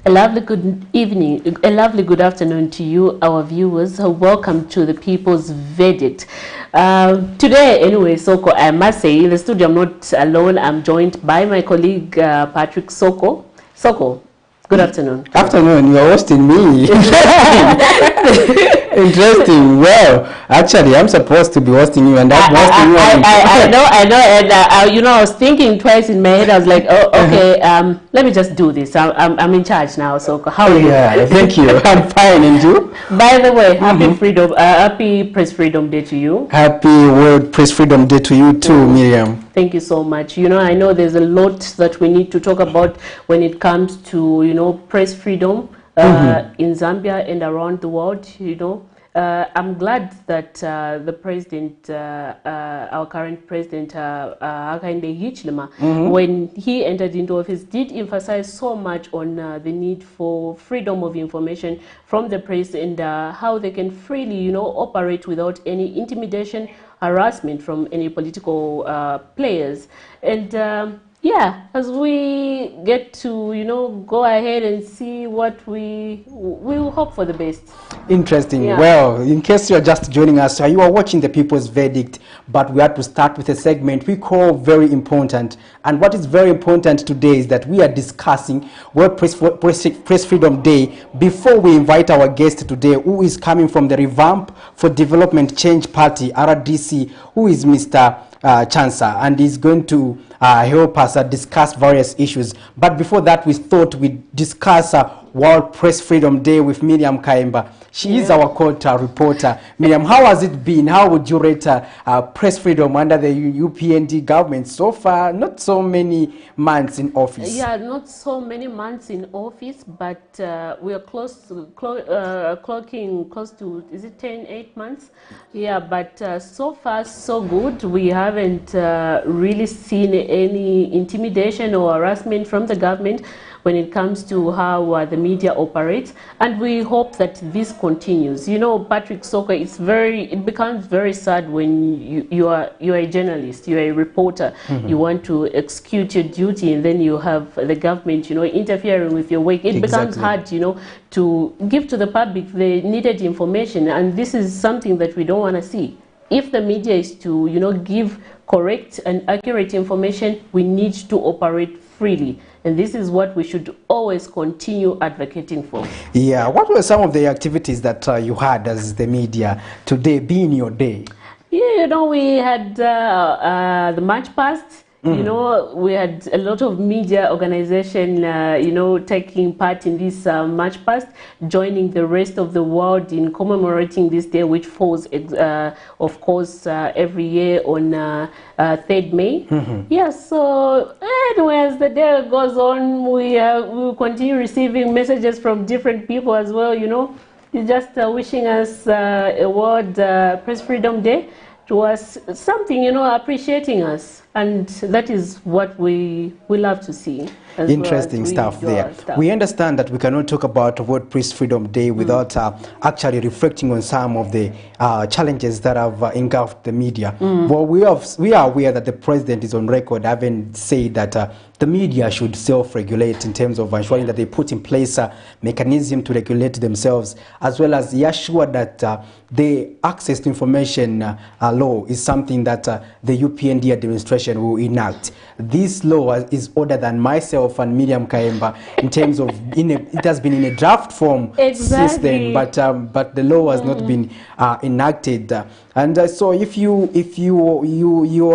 A lovely good evening, a lovely good afternoon to you, our viewers. Welcome to the People's Verdict. Today, anyway, Soko, I must say, in the studio, I'm not alone. I'm joined by my colleague, Patrick Soko. Soko, good afternoon. Afternoon, you're hosting me. Interesting. Well, actually, I'm supposed to be hosting you, and I'm hosting you. I know, and you know, I was thinking twice in my head. I was like, oh, okay, let me just do this. I'm in charge now. So how are you? Yeah, thank you. I'm fine, and you? By the way, happy Press Freedom Day to you. Happy World Press Freedom Day to you too, Miriam. Thank you so much. You know, I know there's a lot that we need to talk about when it comes to, you know, press freedom in Zambia and around the world. You know, I'm glad that the president, our current president, Hakainde Hichilema, when he entered into office, did emphasize so much on the need for freedom of information from the press and how they can freely, you know, operate without any intimidation, harassment from any political players. And yeah, as we get to, you know, go ahead and see what we will hope for the best. Interesting. Yeah. Well, in case you're just joining us, you are watching the People's Verdict, but we had to start with a segment we call Very Important. And what is very important today is that we are discussing World Press Freedom Day before we invite our guest today, who is coming from the Revamp for Development Change Party, RDC, who is Mr. Chansa, and he's going to help us discuss various issues. But before that, we thought we'd discuss World Press Freedom Day with Miriam Kaimba. She is our court reporter. Miriam, how has it been? How would you rate press freedom under the UPND government so far? Not so many months in office. Yeah, not so many months in office, but we are clocking close to, is it 8 months? Yeah, but so far so good. We haven't really seen any intimidation or harassment from the government when it comes to how the media operates, and we hope that this continues. You know, Patrick Soko, it becomes very sad when you are a journalist, you are a reporter, you want to execute your duty, and then you have the government, you know, interfering with your work. It becomes hard, you know, to give to the public the needed information, and this is something that we don't want to see. If the media is to, you know, give correct and accurate information, we need to operate freely. And this is what we should always continue advocating for. Yeah. What were some of the activities that you had as the media today, being your day? Yeah, you know, we had the March Past. You know, we had a lot of media organization, you know, taking part in this March Past, joining the rest of the world in commemorating this day, which falls, of course, every year on 3rd May. Yeah, so anyway, as the day goes on, we will continue receiving messages from different people as well, you know, just wishing us a World Press Freedom Day. To us, something, you know, appreciating us, and that is what we love to see. Interesting stuff there. We understand that we cannot talk about World Press Freedom Day without actually reflecting on some of the challenges that have engulfed the media. Well, we are aware that the president is on record having said that the media should self-regulate in terms of ensuring that they put in place a mechanism to regulate themselves, as well as he assured that the access to information law is something that the UPND administration will enact. This law is older than myself and Miriam Kaimba in terms of, it has been in a draft form since then, but the law has not been enacted. And so if you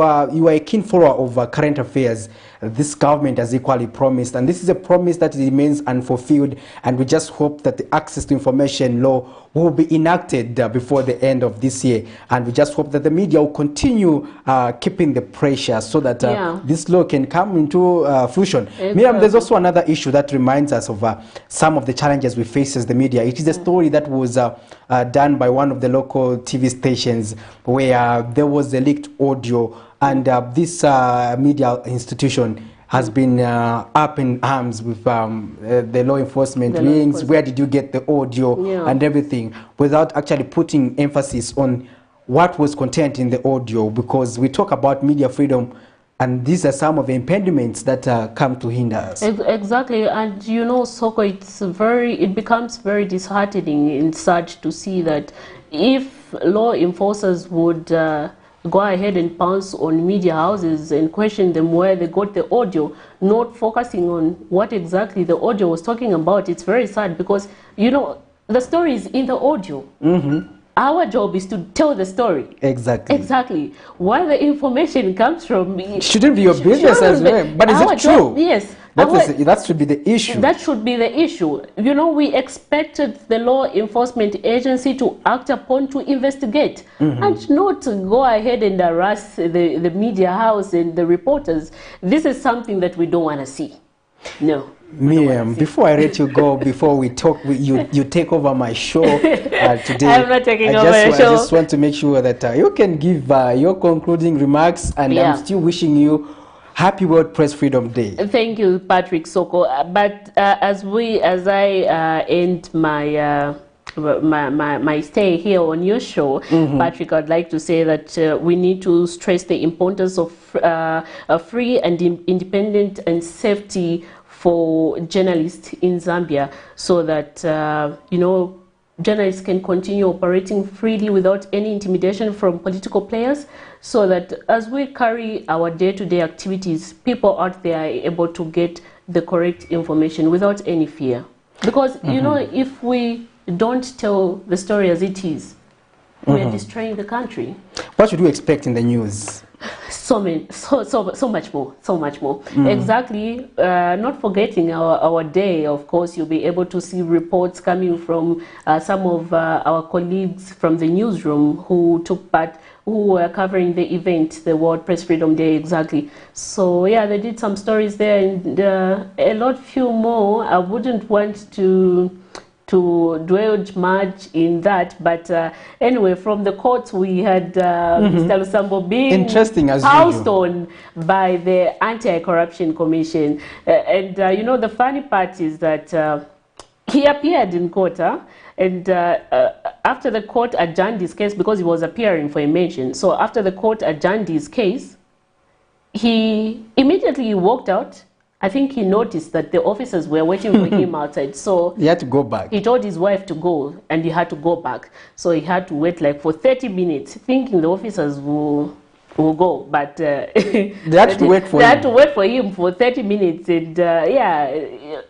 are a keen follower of current affairs, this government has equally promised, and this is a promise that remains unfulfilled, and we just hope that the access to information law will be enacted before the end of this year, and we just hope that the media will continue keeping the pressure so that this law can come into fruition. Miriam, there's also another issue that reminds us of some of the challenges we face as the media. It is a story that was done by one of the local TV stations where there was a leaked audio, and this media institution has been up in arms with the law enforcement wings. Where did you get the audio and everything, without actually putting emphasis on what was content in the audio, because we talk about media freedom. And these are some of the impediments that come to hinder us. Exactly, and you know, Soko, it becomes very disheartening and sad to see that if law enforcers would go ahead and pounce on media houses and question them where they got the audio, not focusing on what exactly the audio was talking about, it's very sad because, you know, the story is in the audio. Our job is to tell the story. Exactly. Exactly. Where the information comes from, it shouldn't be your business as well. But is it true? Yes. That should be the issue. That should be the issue. You know, we expected the law enforcement agency to act upon, to investigate, and not to go ahead and harass the media house and the reporters. This is something that we don't want to see. No. Miriam, before I let you go, before we talk, you take over my show today. I'm not taking over your show. I just want to make sure that you can give your concluding remarks, and I'm still wishing you happy World Press Freedom Day. Thank you, Patrick Soko. But as I end my my stay here on your show, Patrick, I'd like to say that we need to stress the importance of a free and independent and safety for journalists in Zambia, so that you know, journalists can continue operating freely without any intimidation from political players, so that as we carry our day-to-day activities, people out there are able to get the correct information without any fear. Because you know, if we don't tell the story as it is, we are destroying the country. What should we expect in the news? So much more. Exactly. Not forgetting our day, of course, you'll be able to see reports coming from some of our colleagues from the newsroom who took part, who were covering the event, the World Press Freedom Day, exactly. So yeah, they did some stories there, and a few more. I wouldn't want to dwell much in that, but anyway, from the court we had Mr. Lusambo being housed on by the Anti-Corruption Commission, and you know, the funny part is that he appeared in court, and after the court adjourned his case, because he was appearing for a mention, so after the court adjourned his case, he immediately walked out. I think he noticed that the officers were waiting for him outside, so he had to go back. He told his wife to go, and he had to go back. So he had to wait like for 30 minutes, thinking the officers will go, but they had to wait for him. They had to wait for him for 30 minutes, and yeah,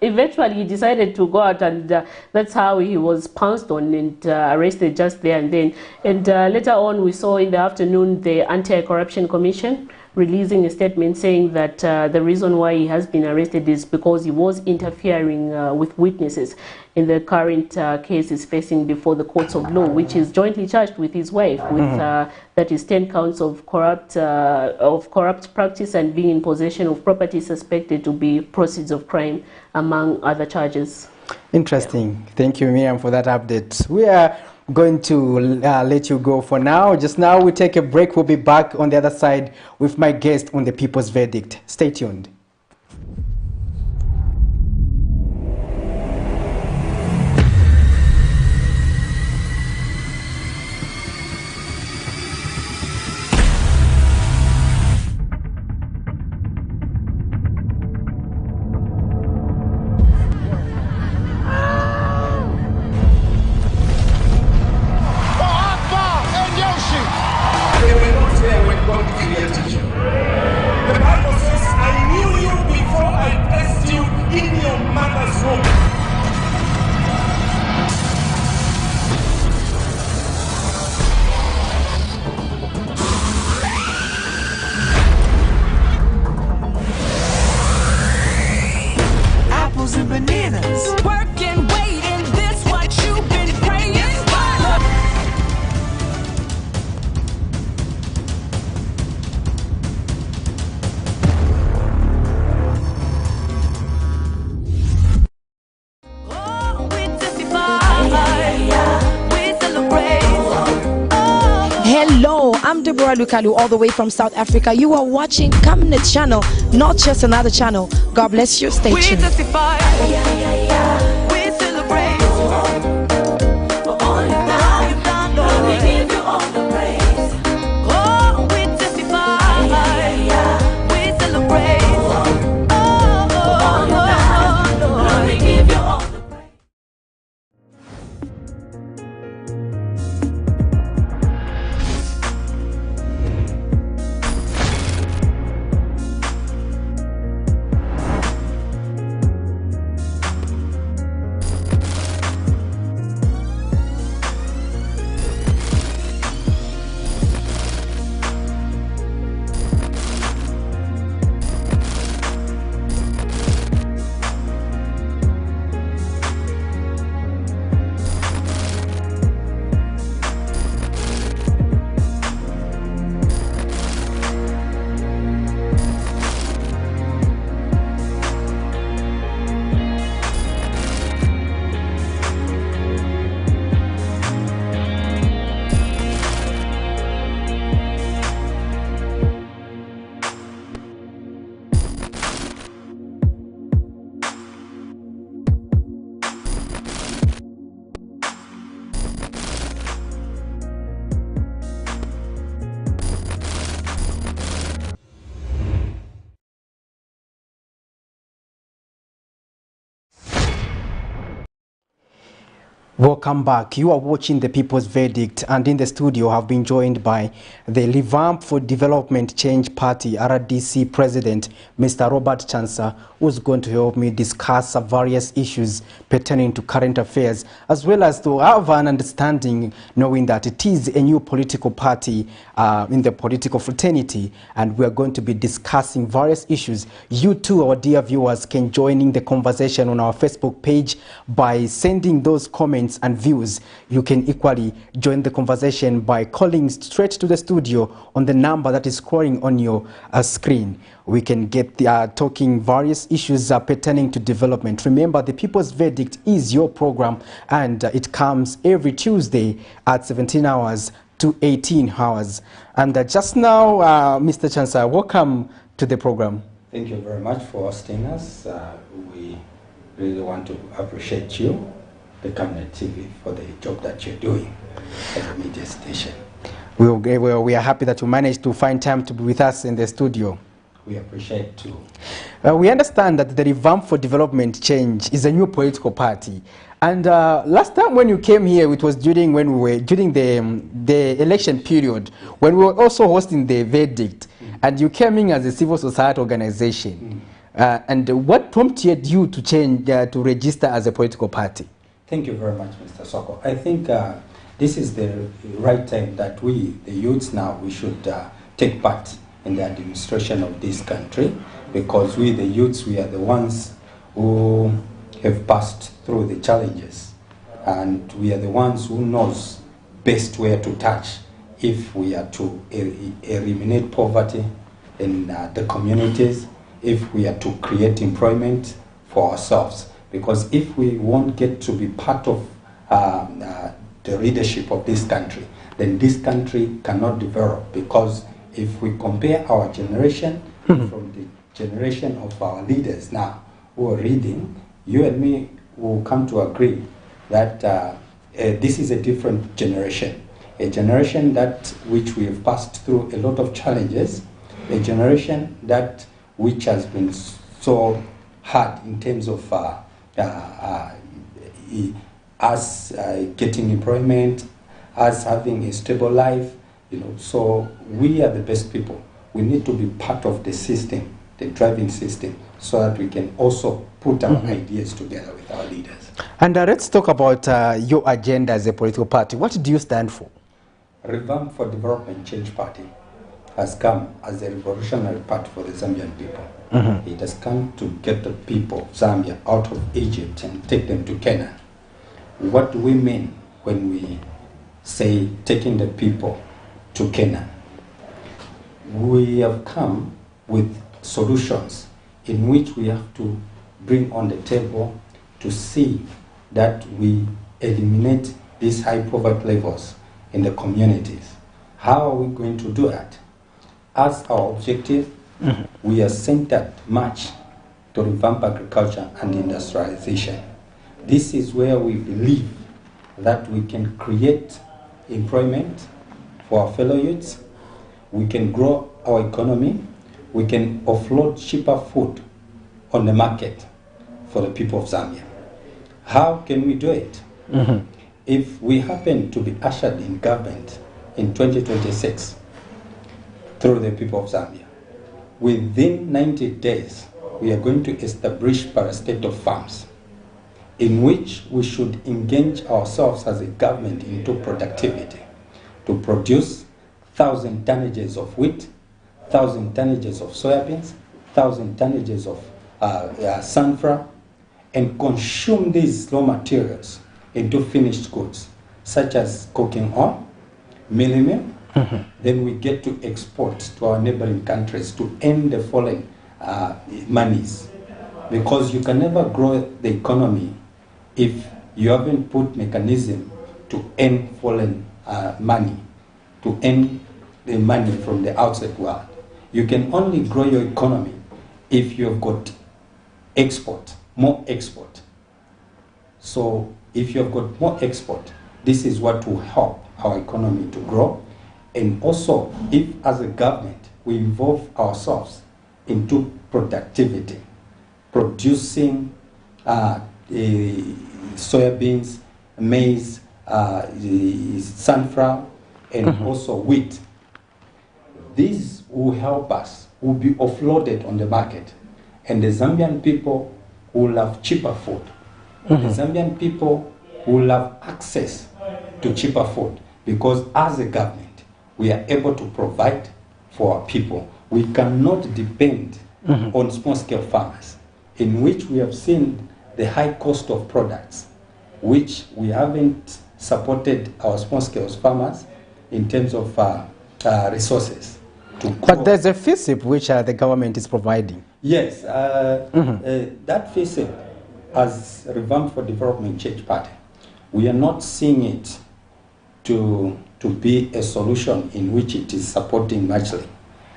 eventually he decided to go out, and that's how he was pounced on and arrested just there and then. And later on, we saw in the afternoon the Anti-Corruption Commission releasing a statement saying that the reason why he has been arrested is because he was interfering with witnesses in the current case is facing before the courts of law, which is jointly charged with his wife with that is 10 counts of corrupt practice and being in possession of property suspected to be proceeds of crime, among other charges. Interesting. Yeah. Thank you, Miriam, for that update. We are going to let you go for now. Just now we take a break. We'll be back on the other side with my guest on the People's Verdict. Stay tuned. Lukalu, all the way from South Africa. You are watching Camnet channel, not just another channel. God bless you. Stay tuned. Welcome back. You are watching The People's Verdict, and in the studio have been joined by the REVAMP for Development Change Party RDC President, Mr. Robert Chansa, who's going to help me discuss various issues pertaining to current affairs, as well as to have an understanding, knowing that it is a new political party in the political fraternity, and we are going to be discussing various issues. You too, our dear viewers, can join in the conversation on our Facebook page by sending those comments and views. You can equally join the conversation by calling straight to the studio on the number that is scrolling on your screen. We can get talking various issues pertaining to development. Remember, The People's Verdict is your program, and it comes every Tuesday at 17 hours to 18 hours. And just now, Mr. Chansa, welcome to the program. Thank you very much for hosting us. We really want to appreciate you, the Cabinet TV, for the job that you're doing as a media station. We are happy that you managed to find time to be with us in the studio. We appreciate too. We understand that the REVAMP for Development Change is a new political party. And last time when you came here, it was during the election period, when we were also hosting the verdict, and you came in as a civil society organization. And what prompted you to change, to register as a political party? Thank you very much, Mr. Soko. I think this is the right time that we, the youths now, we should take part in the administration of this country, because we, the youths, we are the ones who have passed through the challenges, and we are the ones who knows best where to touch if we are to eliminate poverty in the communities, if we are to create employment for ourselves. Because if we won't get to be part of the leadership of this country, then this country cannot develop. Because if we compare our generation from the generation of our leaders now who are leading, you and me will come to agree that this is a different generation. A generation that which we have passed through a lot of challenges, a generation that which has been so hard in terms of us getting employment, us having a stable life, you know. So we are the best people. We need to be part of the system, the driving system, so that we can also put our ideas together with our leaders. And let's talk about your agenda as a political party. What do you stand for? REVAMP for Development Change Party has come as a revolutionary party for the Zambian people. It has come to get the people of Zambia out of Egypt and take them to Canaan. What do we mean when we say taking the people to Canaan? We have come with solutions in which we have to bring on the table to see that we eliminate these high poverty levels in the communities. How are we going to do that? As our objective, we are centered much to revamp agriculture and industrialization. This is where we believe that we can create employment for our fellow youths, we can grow our economy, we can offload cheaper food on the market for the people of Zambia. How can we do it? If we happen to be ushered in government in 2026 through the people of Zambia, within 90 days, we are going to establish parastatal farms in which we should engage ourselves as a government into productivity to produce 1,000 tonnages of wheat, 1,000 tonnages of soybeans, 1,000 tonnages of sunflower, and consume these raw materials into finished goods, such as cooking oil, milling meal. Then we get to export to our neighboring countries to earn the foreign monies. Because you can never grow the economy if you haven't put mechanism to earn foreign money, to earn the money from the outside world. You can only grow your economy if you've got export, more export. So if you've got more export, this is what will help our economy to grow. And also, if as a government, we involve ourselves into productivity, producing soybeans maize, sunflower, and also wheat. These will help us, will be offloaded on the market, and the Zambian people will have cheaper food. The Zambian people will have access to cheaper food, because as a government, we are able to provide for our people. We cannot depend on small-scale farmers, in which we have seen the high cost of products, which we haven't supported our small-scale farmers in terms of resources. But there's a FISIP which the government is providing. Yes, that FISIP, as Revamp for Development Change Party, we are not seeing it to be a solution in which it is supporting muchly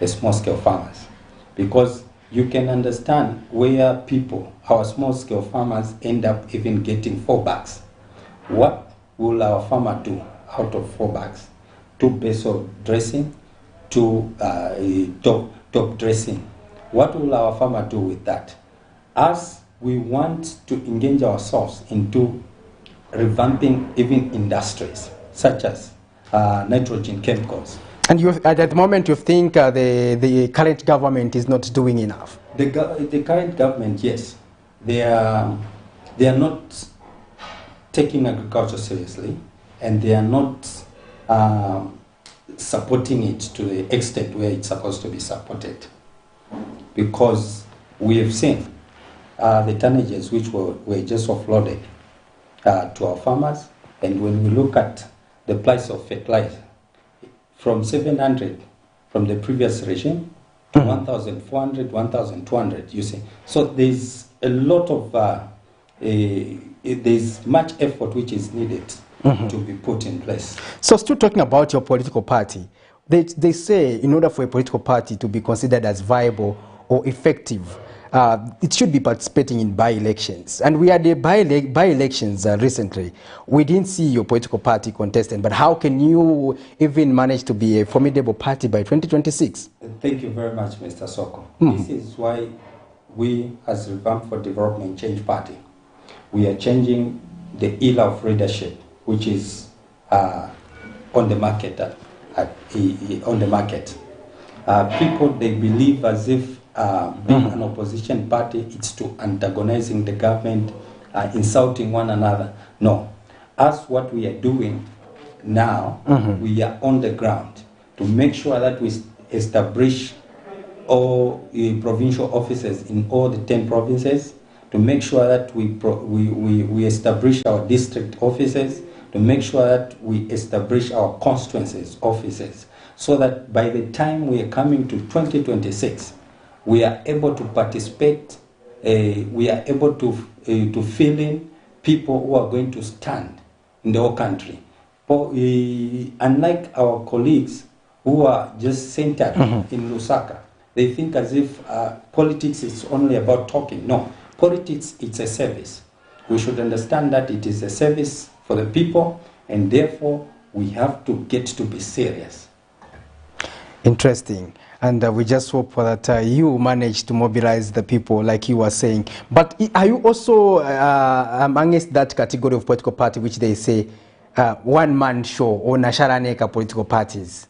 the small-scale farmers, because you can understand where people, our small-scale farmers, end up even getting 4 bags. What will our farmer do out of 4 bags? 2 basil dressing, 2 top dressing. What will our farmer do with that? As we want to engage ourselves into revamping even industries such as nitrogen chemicals. And at the moment you think the current government is not doing enough? The current government, yes. They are not taking agriculture seriously, and they are not supporting it to the extent where it's supposed to be supported. Because we have seen the tonnages which were just offloaded to our farmers, and when we look at the price of fertilizer, from 700 from the previous regime to 1,400, 1,200, you see. So there's a lot of, there's much effort which is needed to be put in place. So still talking about your political party, they say in order for a political party to be considered as viable or effective, it should be participating in by-elections. And we had the by-elections recently. We didn't see your political party contestant, but how can you even manage to be a formidable party by 2026? Thank you very much, Mr. Soko. This is why we, as Revamp for Development Change Party, we are changing the era of leadership, which is on the market. People, they believe as if being an opposition party, it's to antagonizing the government, insulting one another. No. As what we are doing now, we are on the ground to make sure that we establish all provincial offices in all the 10 provinces, to make sure that we establish our district offices, to make sure that we establish our constituencies offices, so that by the time we are coming to 2026, we are able to participate, we are able to fill in people who are going to stand in the whole country. But unlike our colleagues who are just centered in Lusaka, they think as if politics is only about talking. No, politics, it's a service. We should understand that it is a service for the people, and therefore we have to get to be serious. Interesting. And we just hope that you manage to mobilize the people like you were saying. But are you also amongst that category of political party which they say one-man show or Nasharaneka political parties?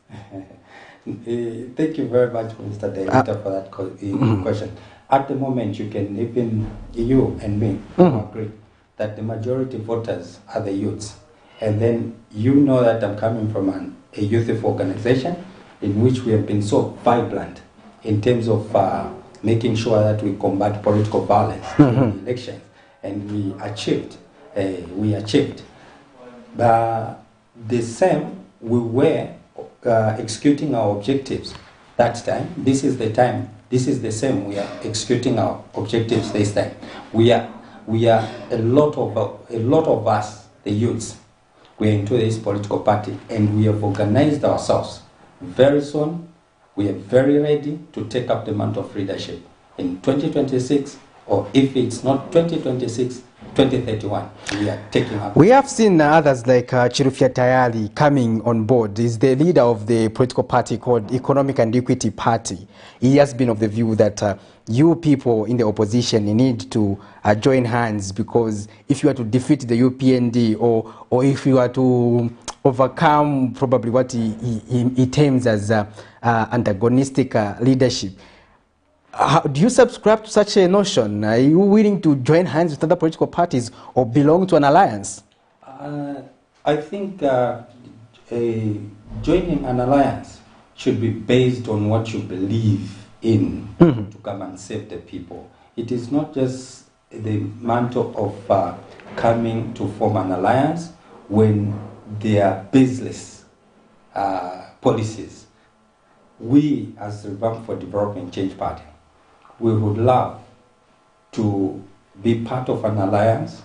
Thank you very much, Mr. Director, for that question. At the moment, you can even, you and me, agree that the majority voters are the youths. And then you know that I'm coming from a youth organization in which we have been so vibrant in terms of making sure that we combat political violence in the elections, and we achieved. The same, we were executing our objectives that time. This is the time. This is the same. We are executing our objectives this time. We are a lot of us, the youths. We are into this political party, and we have organized ourselves. Very soon, we are very ready to take up the mantle of leadership in 2026, or if it's not 2026, 2031, we are taking up. We have seen others like Chirufya Tayali coming on board. He's the leader of the political party called Economic and Equity Party. He has been of the view that you people in the opposition need to join hands, because if you are to defeat the UPND, or if you are to overcome probably what he terms as antagonistic leadership, do you subscribe to such a notion? Are you willing to join hands with other political parties or belong to an alliance? I think joining an alliance should be based on what you believe in to come and save the people. It is not just the mantle of coming to form an alliance when they are baseless policies. We, as the REVAMP for Development Change Party, we would love to be part of an alliance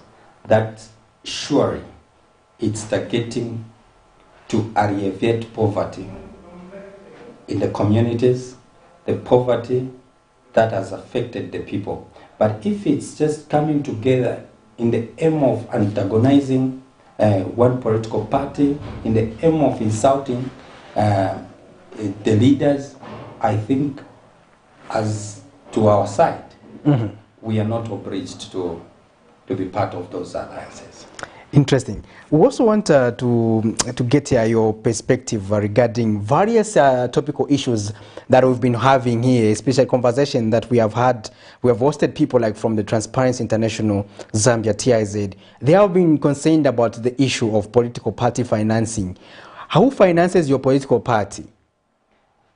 that surely it's targeting to alleviate poverty in the communities, the poverty that has affected the people. But if it's just coming together in the aim of antagonizing one political party, in the aim of insulting the leaders, I think as to our side, we are not obliged to be part of those alliances. Interesting. We also want to get your perspective regarding various topical issues that we've been having here, especially conversation that we have had. We have hosted people like from the Transparency International Zambia, TIZ. They have been concerned about the issue of political party financing. Who finances your political party?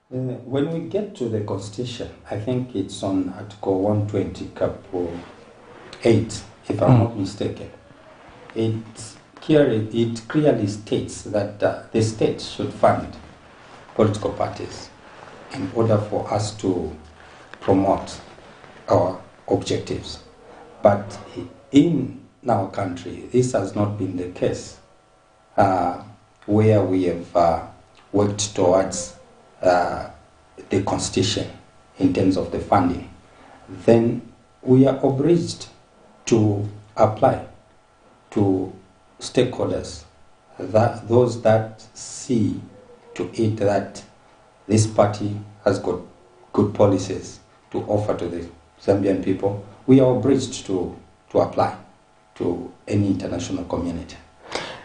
When we get to the Constitution, I think it's on Article 120, Cap 8, if I'm not mistaken. It clearly states that the state should fund political parties in order for us to promote our objectives. But in our country, this has not been the case, where we have worked towards the Constitution in terms of the funding. Then we are obliged to apply to stakeholders, that those that see to it that this party has got good policies to offer to the Zambian people. We are obliged to apply to any international community.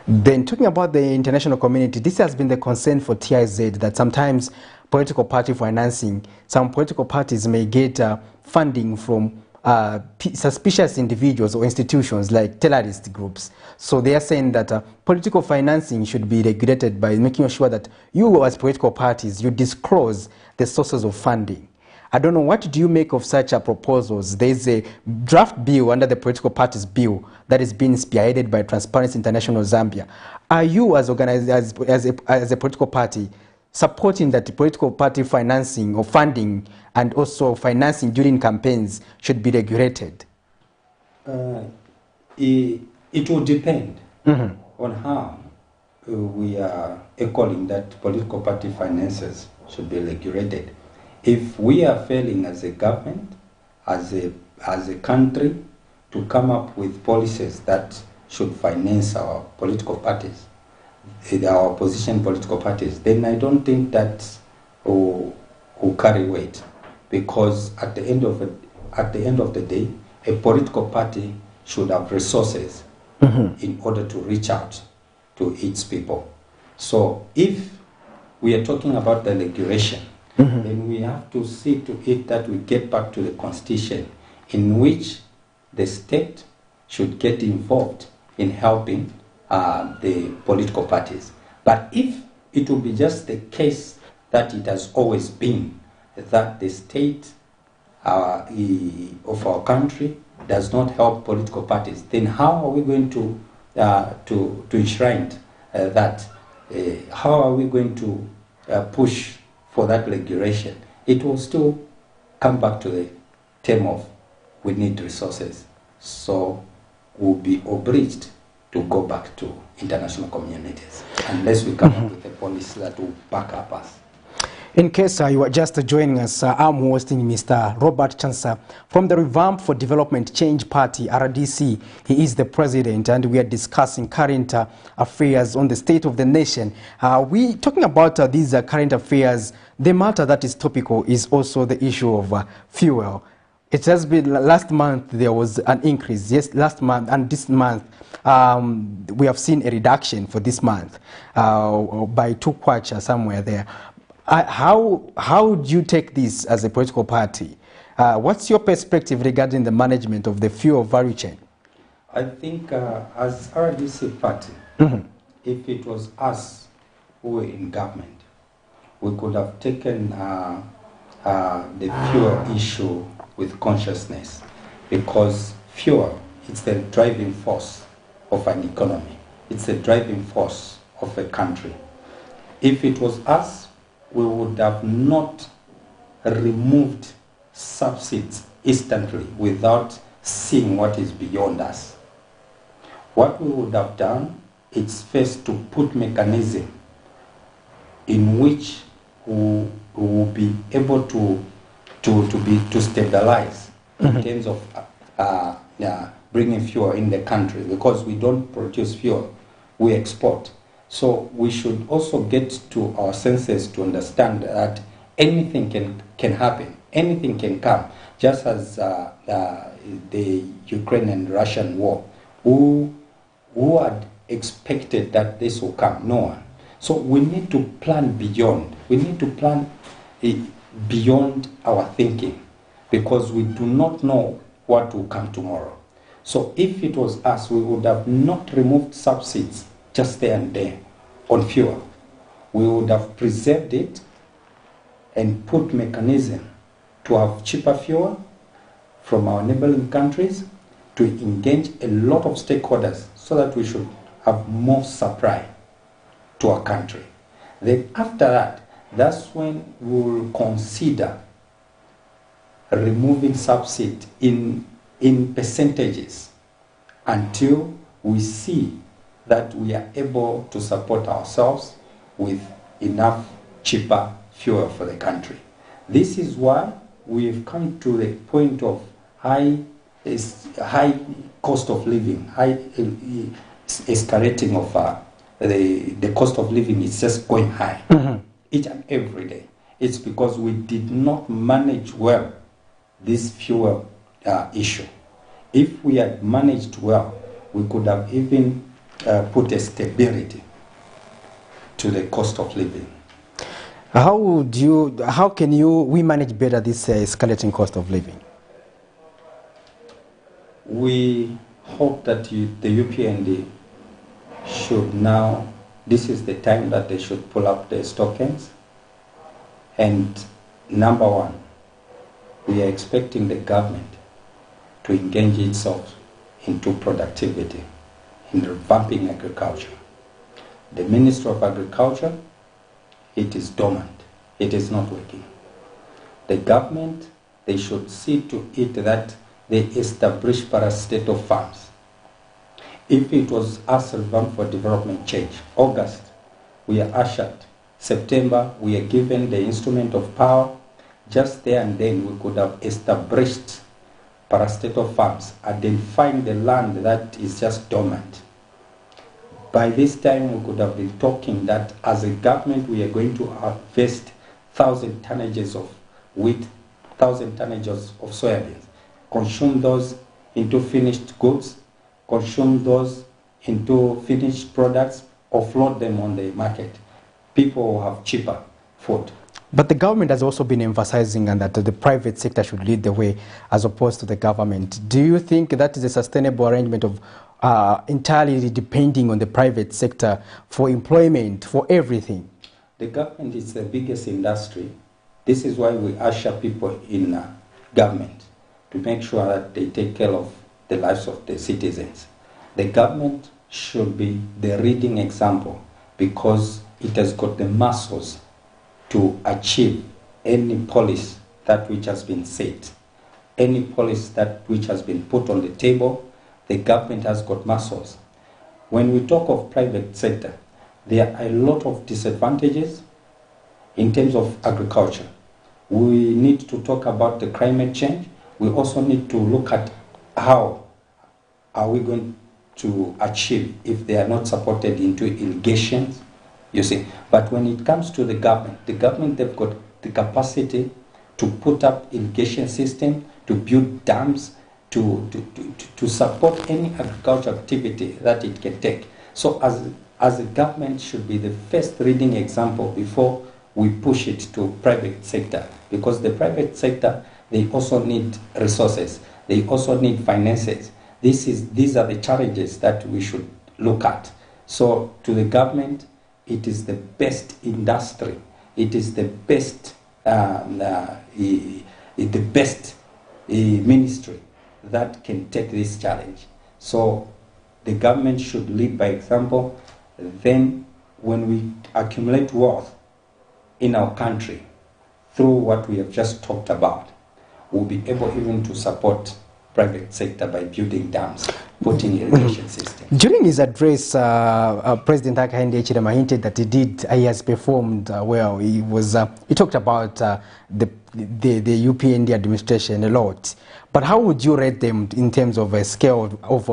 Then talking about the international community, this has been the concern for TIZ, that sometimes political party financing, some political parties may get funding from suspicious individuals or institutions like terrorist groups. So they are saying that political financing should be regulated by making sure that you as political parties, you disclose the sources of funding. I don't know, what do you make of such proposals? There's a draft bill under the political parties bill that is being spearheaded by Transparency International Zambia. Are you as a political party supporting that political party financing or funding and also financing during campaigns should be regulated? It will depend on how we are calling that political party finances should be regulated. If we are failing as a government, as a country, to come up with policies that should finance our political parties, our opposition political parties, then I don't think that will carry weight, because at the end of the day, a political party should have resources in order to reach out to its people. So if we are talking about the regulation, then we have to see to it that we get back to the Constitution, in which the state should get involved in helping the political parties. But if it will be just the case that it has always been, that the state of our country does not help political parties, then how are we going to enshrine that? How are we going to push for that regulation? It will still come back to the term of we need resources. So we'll be obliged to go back to international communities unless we come up with a policy that will back up us. In case you are just joining us, I'm hosting Mr. Robert Chansa from the Revamp for Development Change Party, RDC. He is the president, and we are discussing current affairs on the state of the nation. We talking about these current affairs. The matter that is topical is also the issue of fuel. It has been last month there was an increase. Yes, last month and this month we have seen a reduction for this month by 2 kwacha somewhere there. How do you take this as a political party? What's your perspective regarding the management of the fuel value chain? I think as RDC party, if it was us who were in government, we could have taken the fuel issue with consciousness, because fuel is the driving force of an economy. It's the driving force of a country. If it was us, we would have not removed subsidies instantly without seeing what is beyond us. What we would have done is first to put mechanism in which we will be able to stabilize in terms of bringing fuel in the country, because we don't produce fuel, we export. So we should also get to our senses to understand that anything can happen, anything can come, just as the Ukraine and Russian war. Who had expected that this will come? No one. So we need to plan beyond. We need to plan beyond our thinking, because we do not know what will come tomorrow. So if it was us, we would have not removed subsidies just there and there on fuel. We would have preserved it and put mechanism to have cheaper fuel from our neighboring countries, to engage a lot of stakeholders so that we should have more supply to our country. Then after that, that's when we will consider removing subsidy in percentages until we see that we are able to support ourselves with enough cheaper fuel for the country. This is why we've come to the point of high cost of living, high escalating of the cost of living is just going high each and every day. It's because we did not manage well this fuel issue. If we had managed well, we could have even put a stability to the cost of living. How can we manage better this escalating cost of living? We hope that the UPND should now, this is the time that they should pull up their stockings. And number one, we are expecting the government to engage itself into productivity, in revamping agriculture. The Ministry of Agriculture, it is dormant. It is not working. The government, they should see to it that they establish parastatal farms. If it was us, Revamp for Development Change, August, we are ushered. September, we are given the instrument of power. Just there and then, we could have established parastatal farms, identifying the land that is just dormant. By this time, we could have been talking that as a government, we are going to harvest 1,000 tonnages of wheat, 1,000 tonnages of soybeans, consume those into finished goods, consume those into finished products, offload them on the market. People will have cheaper food. But the government has also been emphasizing that the private sector should lead the way as opposed to the government. Do you think that is a sustainable arrangement of entirely depending on the private sector for employment, for everything? The government is the biggest industry. This is why we usher people in government, to make sure that they take care of the lives of the citizens. The government should be the leading example, because it has got the muscles to achieve any policy that which has been set, any policy that which has been put on the table. The government has got muscles. When we talk of private sector, there are a lot of disadvantages in terms of agriculture. We need to talk about the climate change. We also need to look at how are we going to achieve if they are not supported into irrigations, you see. But when it comes to the government, they've got the capacity to put up irrigation system, to build dams, to support any agricultural activity that it can take. So as a government should be the first leading example before we push it to private sector, because the private sector, they also need resources, they also need finances. These are the challenges that we should look at. So to the government, it is the best industry, it is the best ministry that can take this challenge. So the government should lead by example. Then when we accumulate wealth in our country through what we have just talked about, we'll be able even to support private sector by building dams, putting irrigation system. During his address, President Hakainde Hichilema hinted that he has performed well. He talked about the UPND administration a lot. But how would you rate them in terms of a scale of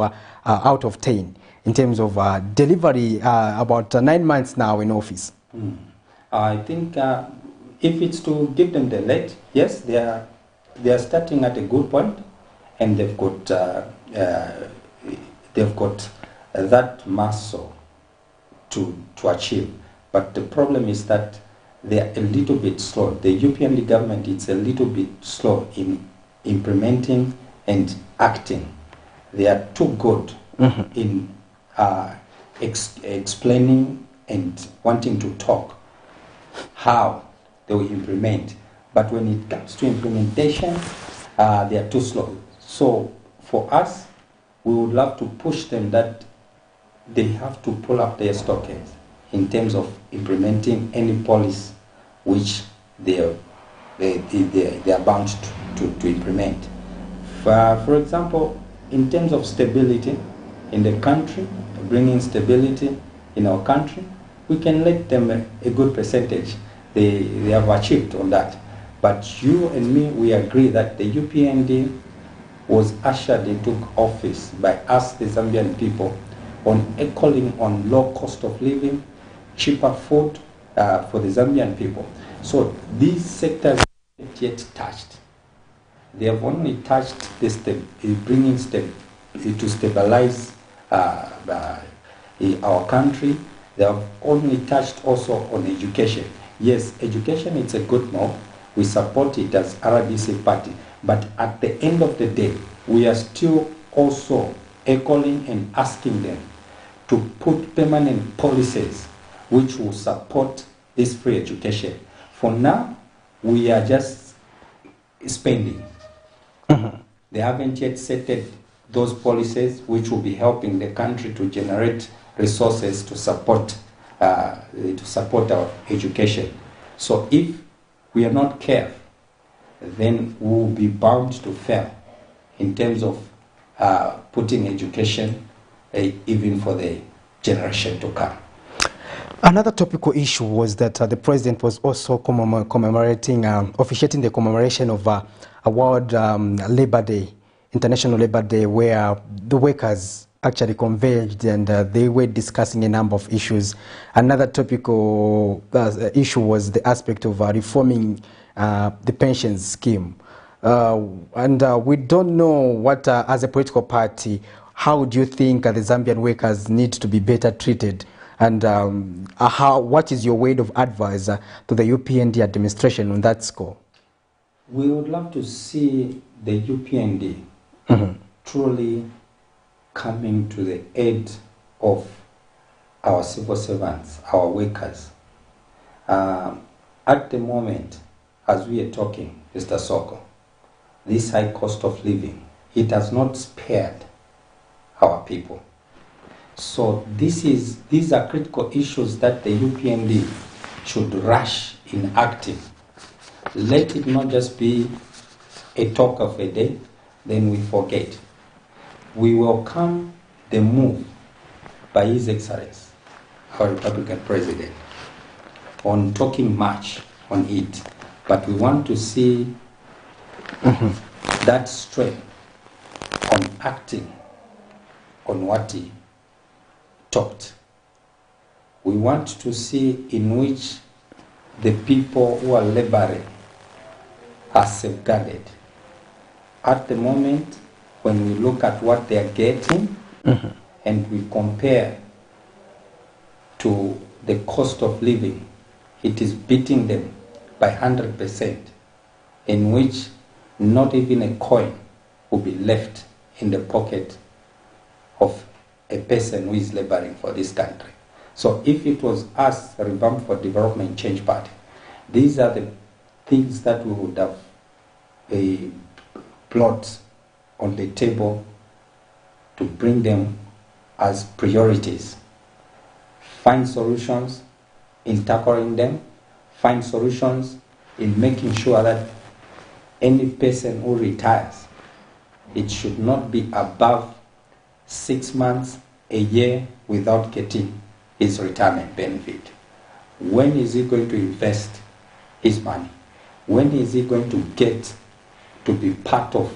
out of 10, in terms of delivery, about 9 months now in office? I think if it's to give them the lead, yes, they are starting at a good point, and they've got that muscle to achieve. But the problem is that they are a little bit slow. The UPND government is a little bit slow in implementing and acting. They are too good in explaining and wanting to talk how they will implement. But when it comes to implementation, they are too slow. So for us, we would love to push them that they have to pull up their stockings in terms of implementing any policy which they are bound to implement. For example, in terms of stability in the country, bringing stability in our country, we can let them a good percentage. They have achieved on that. But you and me, we agree that the UPND was ushered into office by us, the Zambian people, on calling on low cost of living, cheaper food for the Zambian people. So these sectors haven't yet touched. They have only touched bringing to stabilize our country. They have only touched also on education. Yes, education is a good move. We support it as RDC party. But at the end of the day, we are still also echoing and asking them to put permanent policies which will support this free education. For now, we are just spending. They haven't yet set those policies which will be helping the country to generate resources to support our education. So if we are not careful, then we will be bound to fail in terms of putting education even for the generation to come. Another topical issue was that the president was also officiating the commemoration of a World Labor Day, International Labor Day, where the workers actually converged and they were discussing a number of issues. Another topical issue was the aspect of reforming the pensions scheme. We don't know what, as a political party, how do you think the Zambian workers need to be better treated? And what is your word of advice to the UPND administration on that score? We would love to see the UPND truly coming to the aid of our civil servants, our workers. At the moment, as we are talking, Mr. Soko, this high cost of living, it has not spared our people. So these are critical issues that the UPND should rush in acting. Let it not just be a talk of a day, then we forget. We welcome the move by His Excellency, our Republican President, on talking much on it. But we want to see that strength on acting on what he talked. We want to see in which the people who are laboring are safeguarded. At the moment, when we look at what they are getting and we compare to the cost of living, it is beating them by 100%, in which not even a coin will be left in the pocket of a person who is laboring for this country. So if it was us, Revamp for Development Change Party, these are the things that we would have brought on the table to bring them as priorities. Find solutions in tackling them, find solutions in making sure that any person who retires, it should not be above 6 months, a year without getting his retirement benefit. When is he going to invest his money? When is he going to get to be part of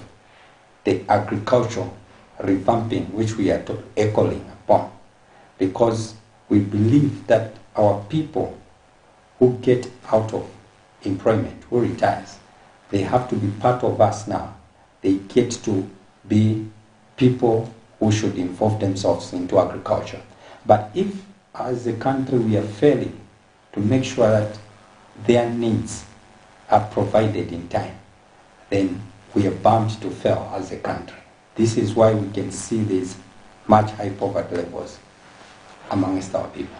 the agricultural revamping which we are echoing upon? Because we believe that our people who get out of employment, who retires, they have to be part of us now. They get to be people who should involve themselves into agriculture. But if, as a country, we are failing to make sure that their needs are provided in time, then we are bound to fail as a country. This is why we can see these much high poverty levels amongst our people.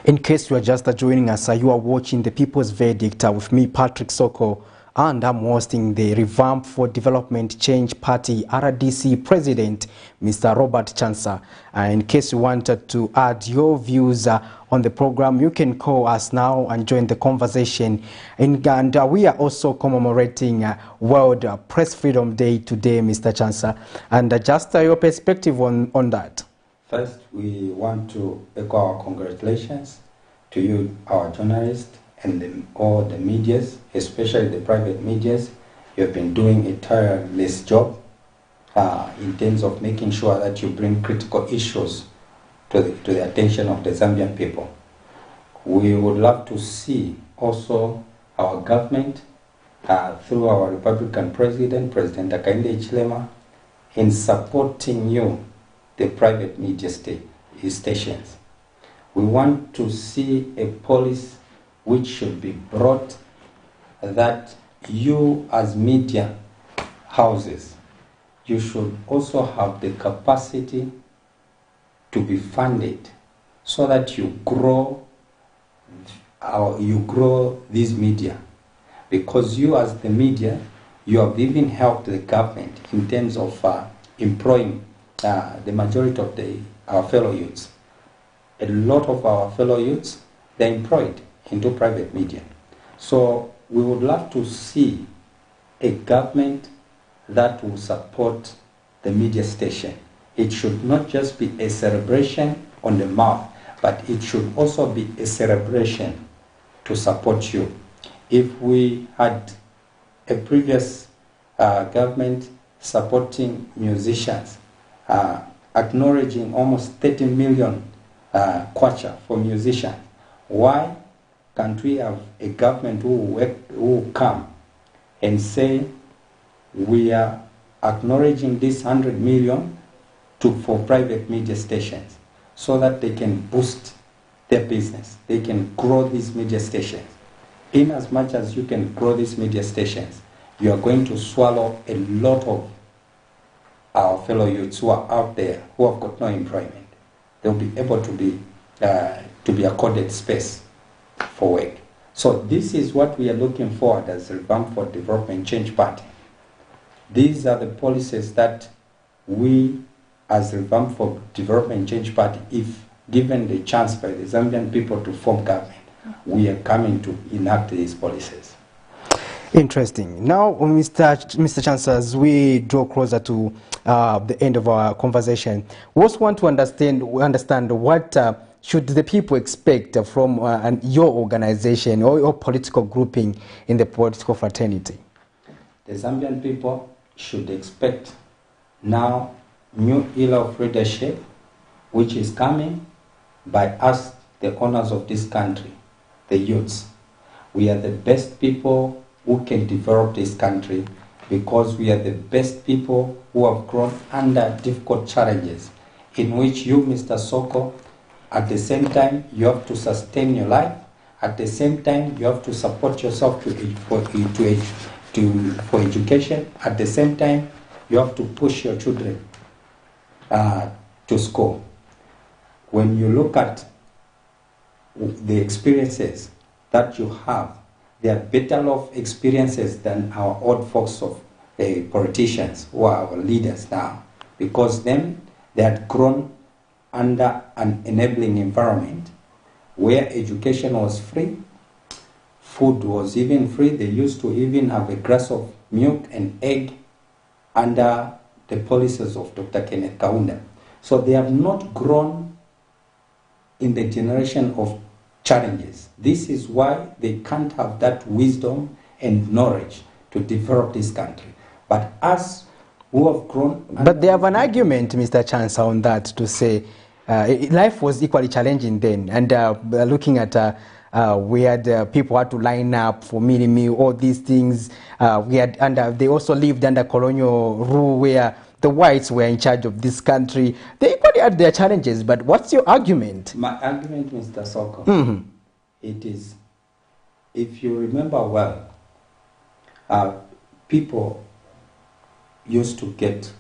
In case you are just joining us, you are watching The People's Verdict with me, Patrick Soko, and I'm hosting the Revamp for Development Change Party RDC President, Mr. Robert Chansa. In case you wanted to add your views on the program, you can call us now and join the conversation. And we are also commemorating World Press Freedom Day today, Mr. Chansa. And just your perspective on that. First, we want to echo our congratulations to you, our journalists, and all the medias, especially the private medias. You have been doing a tireless job in terms of making sure that you bring critical issues to the attention of the Zambian people. We would love to see also our government, through our Republican President, President Hakainde Hichilema, in supporting you, the private media stations. We want to see a policy which should be brought that you as media houses, you should also have the capacity to be funded so that you grow these media. Because you as the media, you have even helped the government in terms of employing the majority of our fellow youths. A lot of our fellow youths, they're employed into private media. So we would love to see a government that will support the media station. It should not just be a celebration on the mouth, but it should also be a celebration to support you. If we had a previous government supporting musicians, acknowledging almost 30 million kwacha for musicians, why can't we have a government who will come and say we are acknowledging this 100 million for private media stations so that they can boost their business, they can grow these media stations. In as much as you can grow these media stations, you are going to swallow a lot of our fellow youths who are out there who have got no employment. They'll be able to be accorded space for work. So this is what we are looking forward as Revamp for Development Change Party. These are the policies that we as Revamp for Development Change Party, if given the chance by the Zambian people to form government, we are coming to enact these policies. Interesting. Now, Mr. Chansa, as we draw closer to the end of our conversation, we also want to understand what should the people expect from your organization or your political grouping in the political fraternity? The Zambian people should expect now new era of leadership, which is coming by us, the owners of this country, the youths. We are the best people who can develop this country because we are the best people who have grown under difficult challenges in which you, Mr. Soko, at the same time you have to sustain your life, at the same time you have to support yourself for education, at the same time you have to push your children to school. When you look at the experiences that you have, they are better off experiences than our old folks of politicians who are our leaders now, because them, they had grown under an enabling environment where education was free, food was even free. They used to even have a glass of milk and egg under the policies of Dr. Kenneth Kaunda. So they have not grown in the generation of challenges. This is why they can't have that wisdom and knowledge to develop this country. But us who have grown... But they have an argument, Mr. Chansa, on that to say life was equally challenging then. And looking at we had people had to line up for mini-meal, all these things. They also lived under colonial rule where the whites were in charge of this country. They equally had their challenges, but what's your argument? My argument, Mr. Soko, it is, if you remember well, people used to get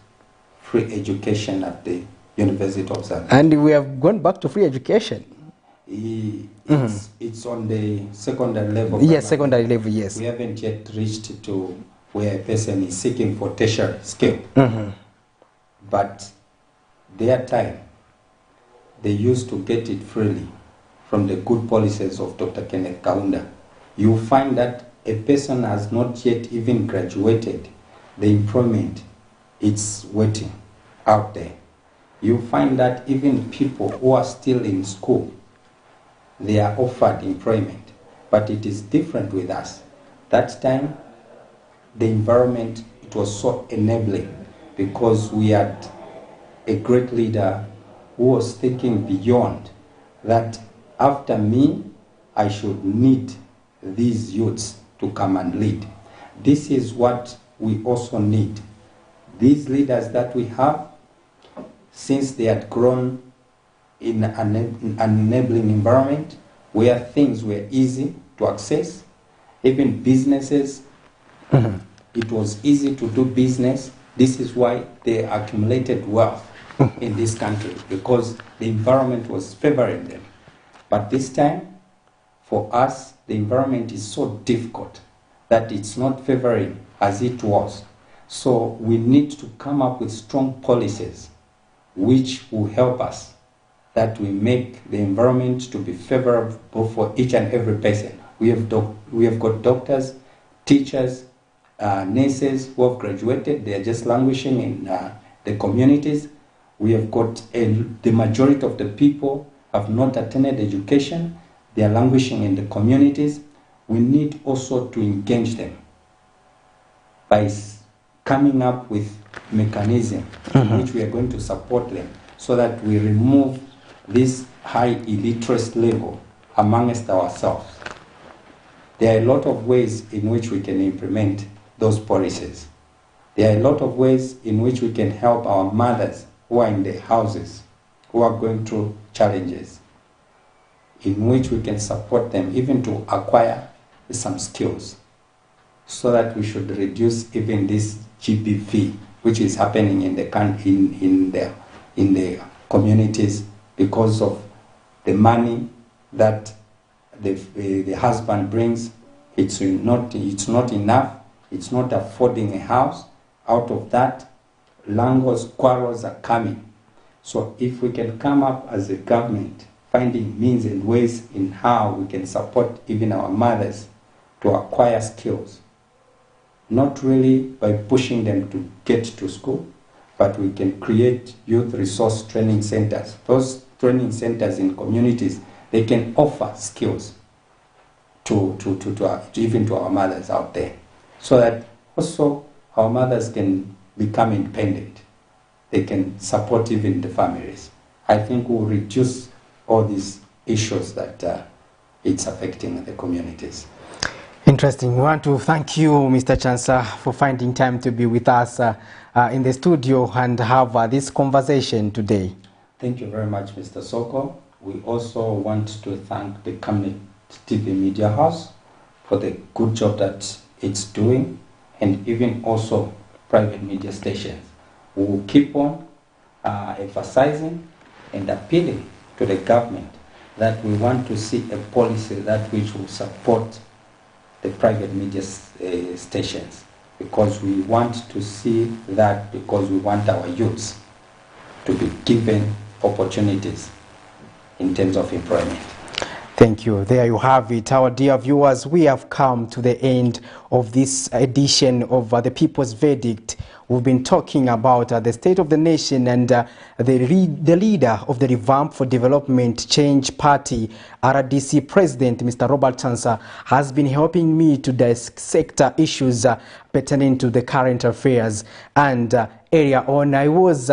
free education at the University of Zambia. And we have gone back to free education. It's on the secondary level. Yes, secondary level, yes. We haven't yet reached to where a person is seeking for tertiary skill. But their time, they used to get it freely from the good policies of Dr. Kenneth Kaunda. You find that a person has not yet even graduated, the employment, it's waiting out there. You find that even people who are still in school, they are offered employment. But it is different with us. That time, the environment, it was so enabling because we had a great leader who was thinking beyond that after me, I should need these youths to come and lead. This is what we also need. These leaders that we have, since they had grown in an enabling environment where things were easy to access, even businesses, it was easy to do business. This is why they accumulated wealth in this country, because the environment was favoring them. But this time, for us, the environment is so difficult that it's not favoring as it was. So we need to come up with strong policies which will help us, that we make the environment to be favorable for each and every person. We have got doctors, teachers, nurses who have graduated. They are just languishing in the communities. We have got the majority of the people have not attended education. They are languishing in the communities. We need also to engage them by coming up with mechanism in which we are going to support them so that we remove this high illiteracy level amongst ourselves. There are a lot of ways in which we can implement those policies. There are a lot of ways in which we can help our mothers who are in their houses, who are going through challenges, in which we can support them even to acquire some skills, so that we should reduce even this GBV, which is happening in the communities because of the money that the husband brings. It's not enough. It's not affording a house. Out of that, quarrels are coming. So if we can come up as a government, finding means and ways in how we can support even our mothers to acquire skills, not really by pushing them to get to school, but we can create youth resource training centers. Those training centers in communities, they can offer skills even to our mothers out there, so that also our mothers can become independent. They can support even the families. I think we'll reduce all these issues that it's affecting the communities. Interesting. We want to thank you, Mr. Chancellor, for finding time to be with us in the studio and have this conversation today. Thank you very much, Mr. Soko. We also want to thank the Cabinet TV Media House for the good job that it's doing, and even also private media stations. We will keep on emphasizing and appealing to the government that we want to see a policy that which will support the private media stations, because we want to see that, because we want our youths to be given opportunities in terms of employment. Thank you. There you have it, our dear viewers. We have come to the end of this edition of The People's Verdict. We've been talking about the state of the nation, and the leader of the Revamp for Development Change Party, RDC President, Mr. Robert Chancellor, has been helping me to dissect issues pertaining to the current affairs. And earlier on, I was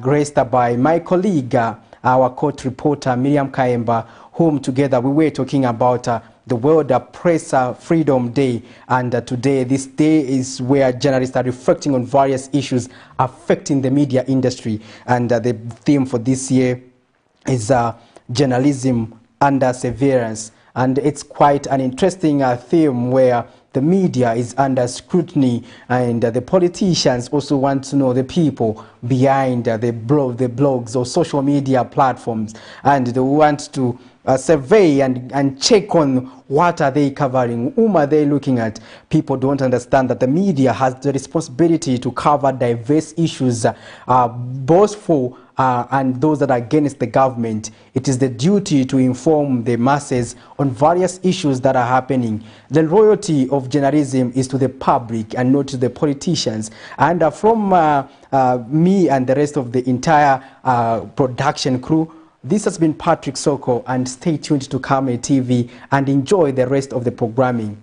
graced by my colleague, our court reporter, Miriam Kaemba, whom together we were talking about the World Press Freedom Day. And today, this day is where journalists are reflecting on various issues affecting the media industry. And the theme for this year is journalism under surveillance. And it's quite an interesting theme where the media is under scrutiny, and the politicians also want to know the people behind the blogs or social media platforms, and they want to survey and check on what are they covering, whom are they looking at. People don't understand that the media has the responsibility to cover diverse issues, both for and those that are against the government. It is the duty to inform the masses on various issues that are happening. The loyalty of journalism is to the public and not to the politicians. And from me and the rest of the entire production crew, this has been Patrick Soko, and stay tuned to Cabinet TV and enjoy the rest of the programming.